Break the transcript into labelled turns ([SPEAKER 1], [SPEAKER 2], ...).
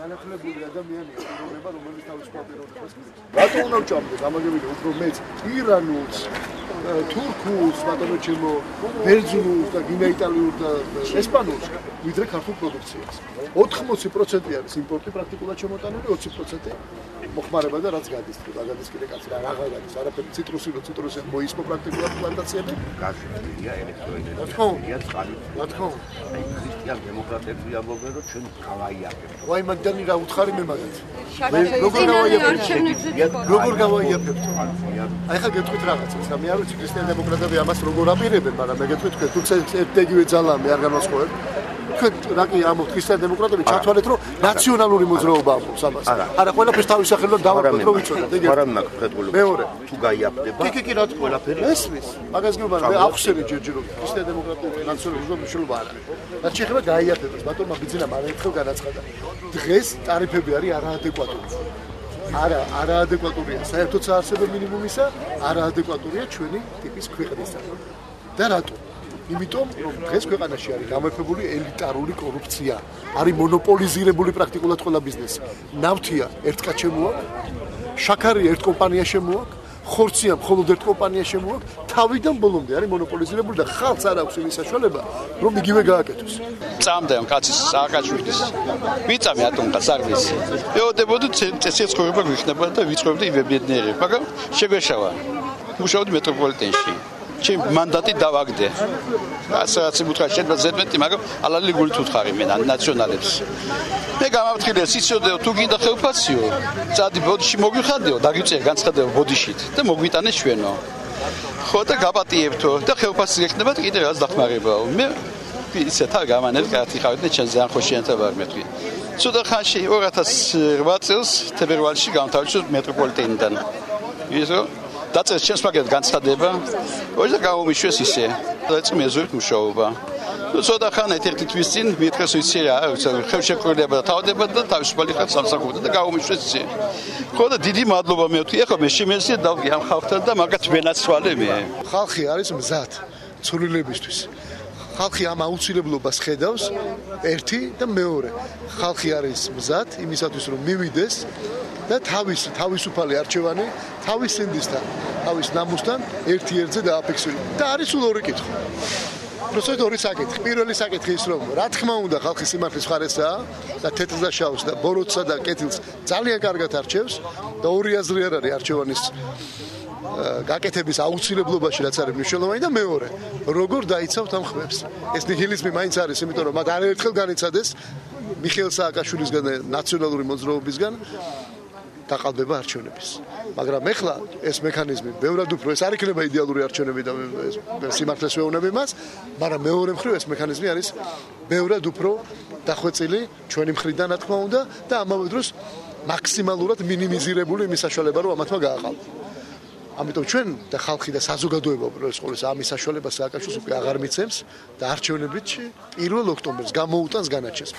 [SPEAKER 1] განათლებული ადამიანია, რომელიც თავის პატრიოტებს რატო უნდა ვჭამდეს ამაგებია უფრო მეც ირანულს, თურქულს, ბატონო ჩემო, ბერძნულს და გინეიტალიურ და ესპანურს, ვიდრე ქართულ პროდუქციას. 80% არის იმპორტი პრაქტიკულად შემოტანილი, 20% მოხმარება და რაც გადის, გადადის კიდე კაცი რა გადის, არაფერი ციტრუსი მოისმო პრაქტიკულად პლანტაციები.
[SPEAKER 2] გაშლილია ელექტროენერგია,
[SPEAKER 1] რა თქმა უნდა.
[SPEAKER 2] აი ქრისტიან დემოკრატები ამბობენ, რომ ჩვენ გავაიაფებთ.
[SPEAKER 1] ვაი მაგდანი რა უთხარი მე მაგათ. როგორ გავაიაფებთ? აი ხა გეტყვით რაღაცას, მე არ ვიცი ქრისტიან დემოკრატები ამას როგორ აპირებენ, მაგრამ მე გეტყვით თქვენ თუმცა ერთგივე ძალა მე არ განვასხვავებ. თქვენ რაკი ამბობთ ქრისტიან დემოკრატები ჩათვალეთ რომ ნაციონალური მოძრაობა ამბობს ამას. არა, ყველაფერს თავის სახელով დავარქვით რომ ვიცოდეთ.
[SPEAKER 2] მაგრამ ნაკრებულობა.
[SPEAKER 1] მეორე,
[SPEAKER 2] თუ გაიაფდება.
[SPEAKER 1] კი, რა თქმა უნდა. ესმის. მაგას გიუბანე, მე ახსენე ჯერჯერობით ქრისტიან დემოკრატიული ნაციონალური მნიშვნელობა არ არის. რაც შეეხება გაიაფებას, ბატონმა ბიძინამ არაერთხელ განაცხადა. დღეს ტარიფები არის არაადეკვატური. არაადეკვატურია საერთოდ საარსებო მინიმუმისა, არაადეკვატურია ჩვენი ტიპის ქვეყნისა. და რატო? იმიტომ რომ დღეს ქვეყანაში არის გამეფებული ელიტარული კორუფცია, არის მონოპოლიზირებული პრაქტიკულად ყველა ბიზნესი. ნავთია ერთ კაც შემოაქვს, შაქარი ერთ კომპანია შემოაქვს, ხორცია მხოლოდ ერთ კომპანია შემოაქვს, თავიდან ბოლომდე არის მონოპოლიზირებული და ხალხს არ აქვს იმის საშუალება, რომ იგივე გააკეთოს.
[SPEAKER 3] წამდენ კაცის სააკაშვილი. ვიწამი ატომკაც არ ვიცი. ეოდებოდი ცეცხლობა გვიხნებოდა და ვიწყვებდი იბედნიერები, მაგრამ შეგვეშავა. მუშაობდი მეტროპოლიტენში. ჩემ მანდატი დავაგდე. რასაც უთხრა შეიძლება ზედმეტი, მაგრამ ალალი გულით უთხარი მე ნაციონალებს. მე გამავთხრიე სიცოდეო თუ გინდა ხელფაციო, წადი ბოდიში მოგვიხადეო, დაგიწერ განცხადება ბოდიშით და მოგვიტანე ჩვენო. ხო და გაპატიებთო და ხელფასი გექნებათ კიდე რაც დახმარებაო. მე ისეთ არ გამანებ კარტი ხავდნე ჩვენ ძალიან ხოშიანთა ვარ მეთქვი. ცოტა ხანში 2008 წელს თებერვალში გამთავრდა მეტროპოლიტენიდან. ისო დაწერს ჩემს მაგერად განცხადება, ოღონდ გამომიშვეს ისე. დაიწყო მეზობლით მუშაობა. ცოტა ხან ერთ-ერთი თვის წინ მიეთქეს ისე რა, ხელშეკრულება და თავდება და თავისუფალი ხარ სამსახურდა და გამომიშვეს ისე. ხო და დიდი მადლობა მე ვთქვი, ეხლა მე შემეცი დავგი ამ ხალხთან და მაგათ ვენაცვალე მე.
[SPEAKER 1] ხალხი არის მზად ცვლილებისთვის. ხალხი ამ აუცილებლობას ხედავს ერთი და მეორე. ხალხი არის მზად იმისათვის რომ მივიდეს და თავისუფალი არჩევანი თავის სინდისთან, თავის ნამუსთან ერთ-ერთზე დააფიქსიროს. და არის სულ ორი კითხვა. პროცესით ორი საკითხი. პირველი საკითხი ის რომ რა თქმა უნდა ხალხი სიმართლის მხარესაა და თეთრს და შავს და ბოროტსა და კეთილს ძალიან კარგად არჩევს და ორი აზრი არ არის არჩევანის გაკეთების აუცილებლობაში რაც არის მნიშვნელოვანი და მეორე როგორ დაიცავთ ამ ხმებს. ეს ნიჰილიზმი მაინც არის, იმიტომ რომ მათ არაერთხელ განიცადეს მიხეილ სააკაშვილისგან და ნაციონალური მოძრაობისგან დაყალბება არჩევნების. მაგრამ ეხლა ეს მექანიზმი ბევრად უფრო ეს არ იქნება იდეალური არჩევნები და სიმართლეს ვეუბნები მას, მაგრამ მეორე მხრივ ეს მექანიზმი არის ბევრად უფრო დახვეწილი ჩვენი მხრიდან რა თქმა უნდა და ამავე დროს მაქსიმალურად მინიმიზირებული იმის საშუალება რომ ამათმა გააყალბო. ამიტომ ჩვენ და ხალხი და საზოგადოება უბრალოდ სკოლის ამის საშუალებას სააკაშვილს უკვე აღარ მიცემს და არჩევნებიც 1 ოქტომბერს გამოუტანს განაჩენს.